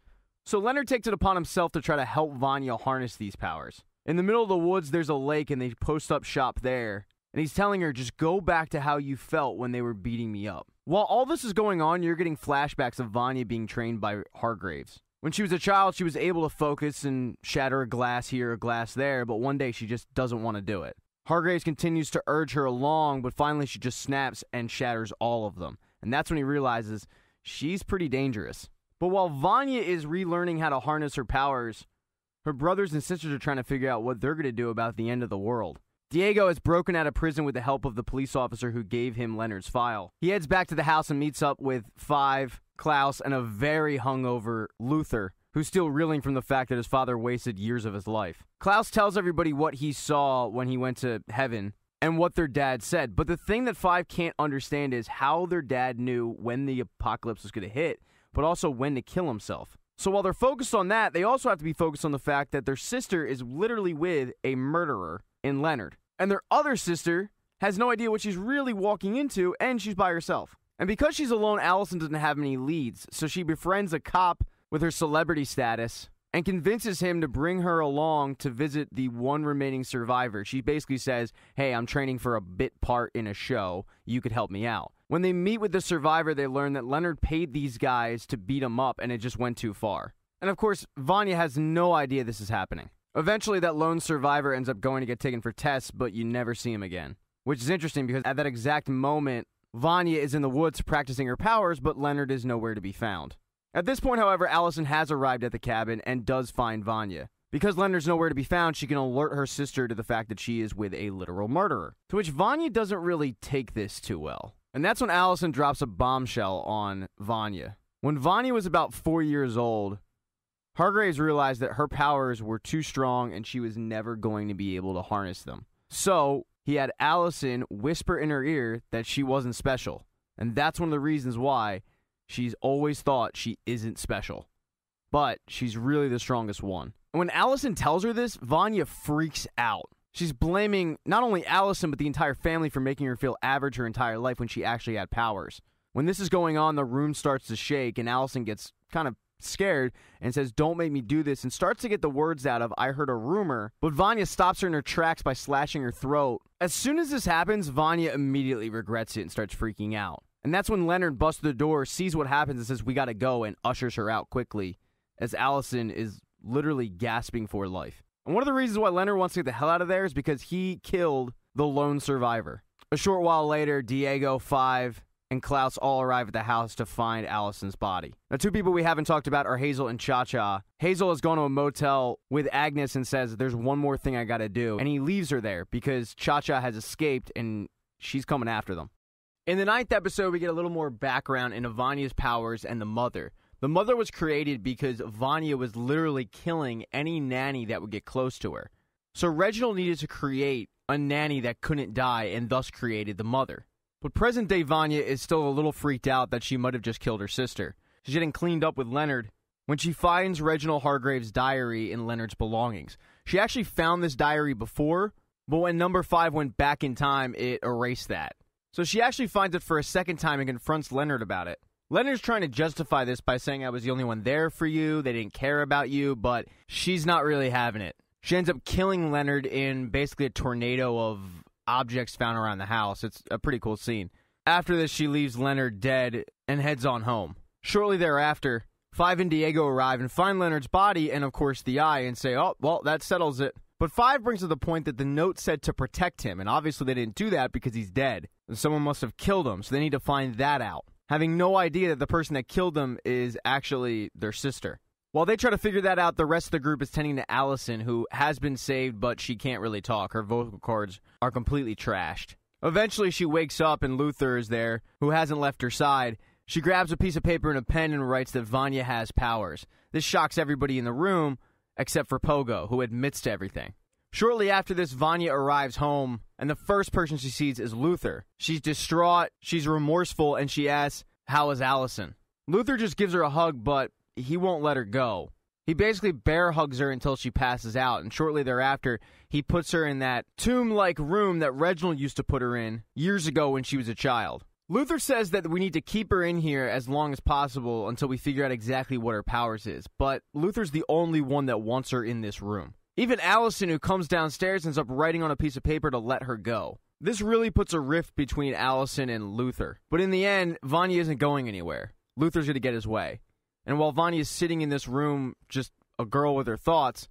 So Leonard takes it upon himself to try to help Vanya harness these powers. In the middle of the woods, there's a lake, and they post up shop there. And he's telling her, just go back to how you felt when they were beating me up. While all this is going on, you're getting flashbacks of Vanya being trained by Hargraves. When she was a child, she was able to focus and shatter a glass here, a glass there, but one day she just doesn't want to do it. Hargraves continues to urge her along, but finally she just snaps and shatters all of them. And that's when he realizes she's pretty dangerous. But while Vanya is relearning how to harness her powers, her brothers and sisters are trying to figure out what they're going to do about the end of the world. Diego has broken out of prison with the help of the police officer who gave him Leonard's file. He heads back to the house and meets up with Five, Klaus, and a very hungover Luther, who's still reeling from the fact that his father wasted years of his life. Klaus tells everybody what he saw when he went to heaven and what their dad said. But the thing that Five can't understand is how their dad knew when the apocalypse was going to hit, but also when to kill himself. So while they're focused on that, they also have to be focused on the fact that their sister is literally with a murderer in Leonard. And their other sister has no idea what she's really walking into, and she's by herself. And because she's alone, Allison doesn't have many leads, so she befriends a cop with her celebrity status and convinces him to bring her along to visit the one remaining survivor. She basically says, hey, I'm training for a bit part in a show. You could help me out. When they meet with the survivor, they learn that Leonard paid these guys to beat him up, and it just went too far. And of course, Vanya has no idea this is happening. Eventually, that lone survivor ends up going to get taken for tests, but you never see him again. Which is interesting because at that exact moment, Vanya is in the woods practicing her powers, but Leonard is nowhere to be found. At this point, however, Allison has arrived at the cabin and does find Vanya. Because Leonard's nowhere to be found, she can alert her sister to the fact that she is with a literal murderer. To which Vanya doesn't really take this too well. And that's when Allison drops a bombshell on Vanya. When Vanya was about 4 years old, Hargraves realized that her powers were too strong and she was never going to be able to harness them. So he had Allison whisper in her ear that she wasn't special. And that's one of the reasons why she's always thought she isn't special. But she's really the strongest one. And when Allison tells her this, Vanya freaks out. She's blaming not only Allison, but the entire family for making her feel average her entire life when she actually had powers. When this is going on, the room starts to shake and Allison gets kind of scared and says, don't make me do this, and starts to get the words out of, I heard a rumor, but Vanya stops her in her tracks by slashing her throat. As soon as this happens, Vanya immediately regrets it and starts freaking out. And that's when Leonard busts the door, sees what happens, and says, we gotta go, and ushers her out quickly, as Allison is literally gasping for life. And one of the reasons why Leonard wants to get the hell out of there is because he killed the lone survivor. A short while later, Diego, Five, and Klaus all arrive at the house to find Allison's body. Now, two people we haven't talked about are Hazel and Cha-Cha. Hazel has gone to a motel with Agnes and says, there's one more thing I gotta do. And he leaves her there because Cha-Cha has escaped and she's coming after them. In the 9th episode, we get a little more background into Vanya's powers and the mother. The mother was created because Vanya was literally killing any nanny that would get close to her. So Reginald needed to create a nanny that couldn't die and thus created the mother. But present-day Vanya is still a little freaked out that she might have just killed her sister. She's getting cleaned up with Leonard when she finds Reginald Hargrave's diary in Leonard's belongings. She actually found this diary before, but when number 5 went back in time, it erased that. So she actually finds it for a second time and confronts Leonard about it. Leonard's trying to justify this by saying I was the only one there for you, they didn't care about you, but she's not really having it. She ends up killing Leonard in basically a tornado of objects found around the house. It's a pretty cool scene. After this, she leaves Leonard dead and heads on home. Shortly thereafter, 5 and Diego arrive and find Leonard's body and, of course, the eye and say, oh, well, that settles it. But 5 brings to the point that the note said to protect him, and obviously they didn't do that because he's dead. And someone must have killed him, so they need to find that out, having no idea that the person that killed them is actually their sister. While they try to figure that out, the rest of the group is tending to Allison, who has been saved, but she can't really talk. Her vocal cords are completely trashed. Eventually, she wakes up, and Luther is there, who hasn't left her side. She grabs a piece of paper and a pen and writes that Vanya has powers. This shocks everybody in the room, except for Pogo, who admits to everything. Shortly after this, Vanya arrives home, and the first person she sees is Luther. She's distraught, she's remorseful, and she asks, how is Allison? Luther just gives her a hug, but he won't let her go. He basically bear hugs her until she passes out, and shortly thereafter, he puts her in that tomb-like room that Reginald used to put her in years ago when she was a child. Luther says that we need to keep her in here as long as possible until we figure out exactly what her powers is, but Luther's the only one that wants her in this room. Even Allison, who comes downstairs, ends up writing on a piece of paper to let her go. This really puts a rift between Allison and Luther, but in the end, Vanya isn't going anywhere. Luther's going to get his way. And while Vanya is sitting in this room, just a girl with her thoughts,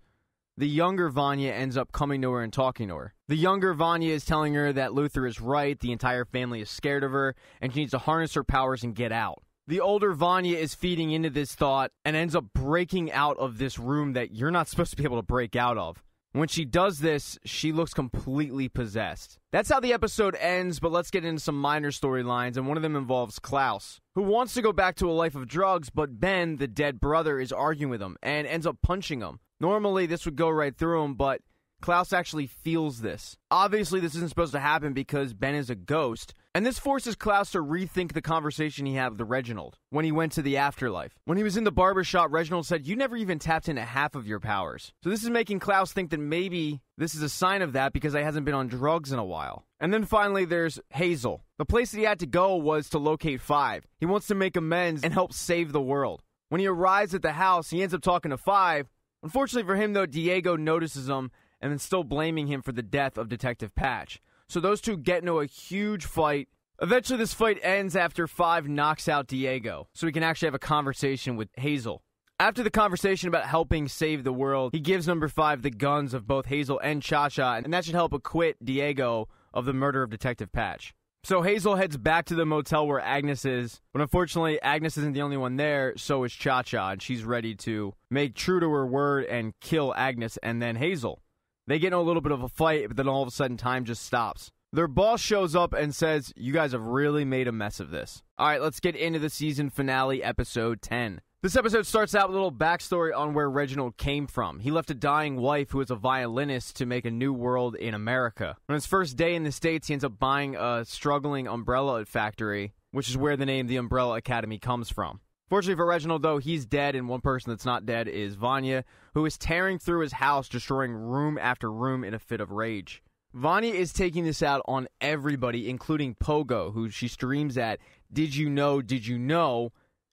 the younger Vanya ends up coming to her and talking to her. The younger Vanya is telling her that Luther is right, the entire family is scared of her, and she needs to harness her powers and get out. The older Vanya is feeding into this thought and ends up breaking out of this room that you're not supposed to be able to break out of. When she does this, she looks completely possessed. That's how the episode ends, but let's get into some minor storylines, and one of them involves Klaus, who wants to go back to a life of drugs, but Ben, the dead brother, is arguing with him and ends up punching him. Normally, this would go right through him, but Klaus actually feels this. Obviously, this isn't supposed to happen because Ben is a ghost, and this forces Klaus to rethink the conversation he had with Reginald when he went to the afterlife. When he was in the barbershop, Reginald said, you never even tapped into half of your powers. So this is making Klaus think that maybe this is a sign of that because he hasn't been on drugs in a while. And then finally, there's Hazel. The place that he had to go was to locate 5. He wants to make amends and help save the world. When he arrives at the house, he ends up talking to 5. Unfortunately for him, though, Diego notices him and then still blaming him for the death of Detective Patch. So those two get into a huge fight. Eventually, this fight ends after 5 knocks out Diego, so he can actually have a conversation with Hazel. After the conversation about helping save the world, he gives number 5 the guns of both Hazel and Cha-Cha, and that should help acquit Diego of the murder of Detective Patch. So Hazel heads back to the motel where Agnes is, but unfortunately, Agnes isn't the only one there, so is Cha-Cha, and she's ready to make true to her word and kill Agnes and then Hazel. They get in a little bit of a fight, but then all of a sudden time just stops. Their boss shows up and says, you guys have really made a mess of this. Alright, let's get into the season finale, episode 10. This episode starts out with a little backstory on where Reginald came from. He left a dying wife who was a violinist to make a new world in America. On his first day in the States, he ends up buying a struggling umbrella factory, which is where the name The Umbrella Academy comes from. Fortunately for Reginald, though, he's dead, and one person that's not dead is Vanya, who is tearing through his house, destroying room after room in a fit of rage. Vanya is taking this out on everybody, including Pogo, who she streams at, did you know, did you know?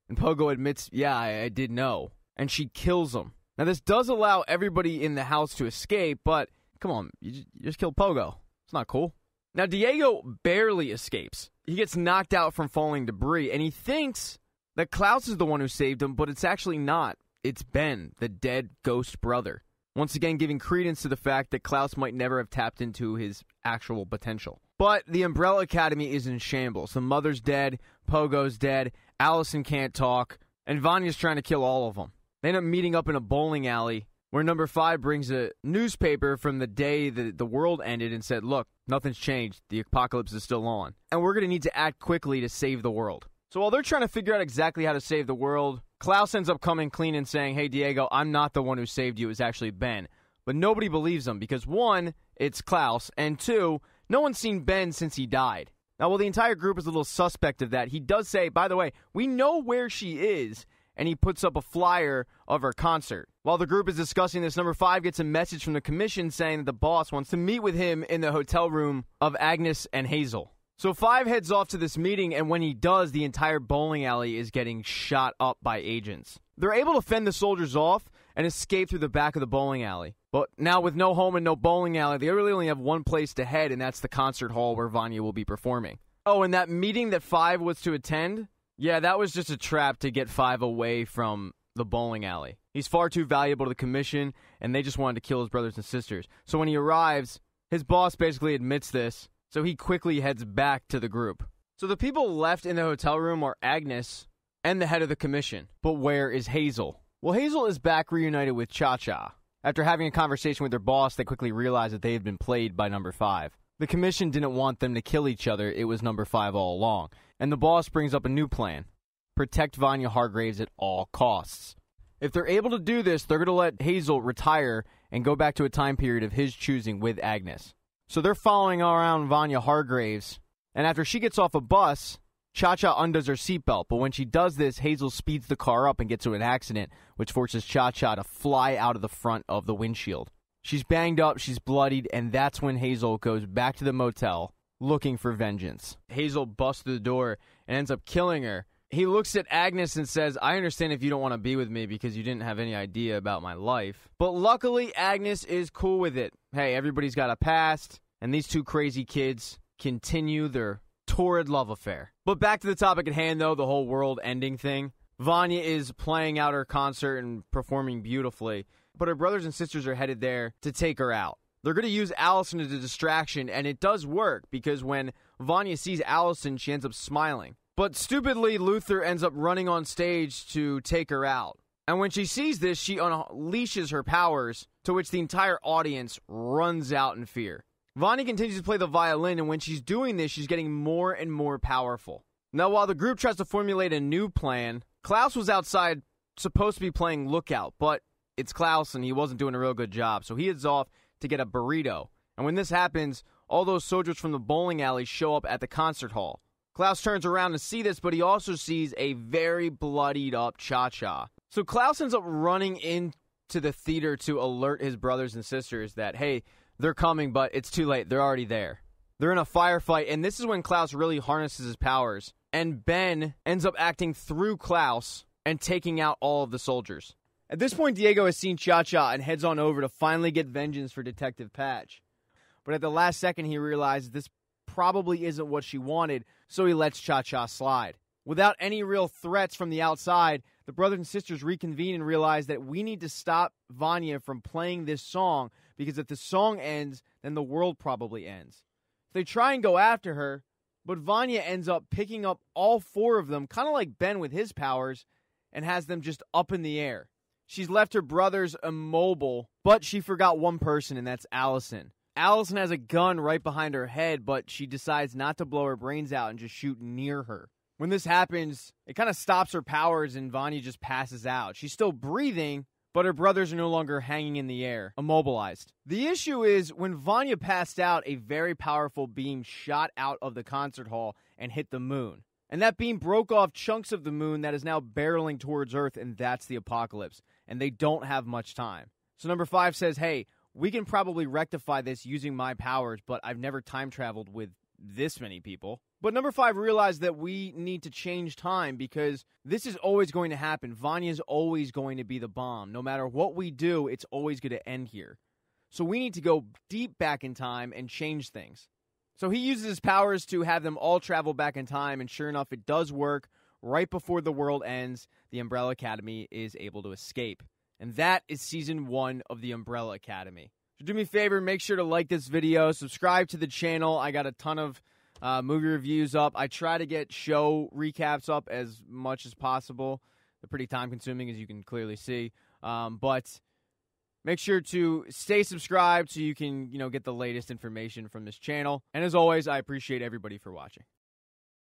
And Pogo admits, yeah, I did know. And she kills him. Now, this does allow everybody in the house to escape, but come on, you just killed Pogo. It's not cool. Now, Diego barely escapes. He gets knocked out from falling debris, and he thinks that Klaus is the one who saved him, but it's actually not. It's Ben, the dead ghost brother. Once again, giving credence to the fact that Klaus might never have tapped into his actual potential. But the Umbrella Academy is in shambles. The mother's dead, Pogo's dead, Allison can't talk, and Vanya's trying to kill all of them. They end up meeting up in a bowling alley where number 5 brings a newspaper from the day that the world ended and said, look, nothing's changed. The apocalypse is still on. And we're going to need to act quickly to save the world. So while they're trying to figure out exactly how to save the world, Klaus ends up coming clean and saying, hey, Diego, I'm not the one who saved you. It was actually Ben. But nobody believes him because 1, it's Klaus, and 2, no one's seen Ben since he died. Now, while the entire group is a little suspect of that, he does say, by the way, we know where she is, and he puts up a flyer of her concert. While the group is discussing this, number 5 gets a message from the commission saying that the boss wants to meet with him in the hotel room of Agnes and Hazel. So 5 heads off to this meeting, and when he does, the entire bowling alley is getting shot up by agents. They're able to fend the soldiers off and escape through the back of the bowling alley. But now with no home and no bowling alley, they really only have one place to head, and that's the concert hall where Vanya will be performing. Oh, and that meeting that 5 was to attend? Yeah, that was just a trap to get 5 away from the bowling alley. He's far too valuable to the commission, and they just wanted to kill his brothers and sisters. So when he arrives, his boss basically admits this, so he quickly heads back to the group. So the people left in the hotel room are Agnes and the head of the commission. But where is Hazel? Well, Hazel is back reunited with Cha-Cha. After having a conversation with their boss, they quickly realize that they had been played by number 5. The commission didn't want them to kill each other. It was number 5 all along. And the boss brings up a new plan. Protect Vanya Hargraves at all costs. If they're able to do this, they're going to let Hazel retire and go back to a time period of his choosing with Agnes. So they're following around Vanya Hargraves, and after she gets off a bus, Cha-Cha undoes her seatbelt, but when she does this, Hazel speeds the car up and gets into an accident, which forces Cha-Cha to fly out of the front of the windshield. She's banged up, she's bloodied, and that's when Hazel goes back to the motel, looking for vengeance. Hazel busts through the door and ends up killing her. He looks at Agnes and says, I understand if you don't want to be with me because you didn't have any idea about my life. But luckily, Agnes is cool with it. Hey, everybody's got a past, and these two crazy kids continue their torrid love affair. But back to the topic at hand, though, the whole world ending thing. Vanya is playing out her concert and performing beautifully, but her brothers and sisters are headed there to take her out. They're going to use Allison as a distraction, and it does work, because when Vanya sees Allison, she ends up smiling. But stupidly, Luther ends up running on stage to take her out. And when she sees this, she unleashes her powers, to which the entire audience runs out in fear. Vanya continues to play the violin, and when she's doing this, she's getting more and more powerful. Now, while the group tries to formulate a new plan, Klaus was outside supposed to be playing lookout, but it's Klaus, and he wasn't doing a real good job, so he heads off to get a burrito. And when this happens, all those soldiers from the bowling alley show up at the concert hall. Klaus turns around to see this, but he also sees a very bloodied up Cha-Cha. So Klaus ends up running into the theater to alert his brothers and sisters that, hey, they're coming, but it's too late. They're already there. They're in a firefight, and this is when Klaus really harnesses his powers. And Ben ends up acting through Klaus and taking out all of the soldiers. At this point, Diego has seen Cha-Cha and heads on over to finally get vengeance for Detective Patch. But at the last second, he realizes this probably isn't what she wanted, so he lets Cha-Cha slide. Without any real threats from the outside, the brothers and sisters reconvene and realize that we need to stop Vanya from playing this song, because if the song ends, then the world probably ends. They try and go after her, but Vanya ends up picking up all 4 of them, kind of like Ben with his powers, and has them just up in the air. She's left her brothers immobile, but she forgot one person, and that's Allison. Allison has a gun right behind her head, but she decides not to blow her brains out and just shoot near her. When this happens, it kind of stops her powers and Vanya just passes out. She's still breathing, but her brothers are no longer hanging in the air, immobilized. The issue is, when Vanya passed out, a very powerful beam shot out of the concert hall and hit the moon. And that beam broke off chunks of the moon that is now barreling towards Earth, and that's the apocalypse. And they don't have much time. So number 5 says, hey, we can probably rectify this using my powers, but I've never time traveled with this many people. But number 5 realized that we need to change time, because this is always going to happen. Vanya's always going to be the bomb. No matter what we do, it's always going to end here. So we need to go deep back in time and change things. So he uses his powers to have them all travel back in time, and sure enough, it does work. Right before the world ends, the Umbrella Academy is able to escape. And that is Season 1 of the Umbrella Academy. So do me a favor, make sure to like this video, subscribe to the channel. I got a ton of movie reviews up. I try to get show recaps up as much as possible. They're pretty time-consuming, as you can clearly see. But make sure to stay subscribed so you can, get the latest information from this channel. And as always, I appreciate everybody for watching.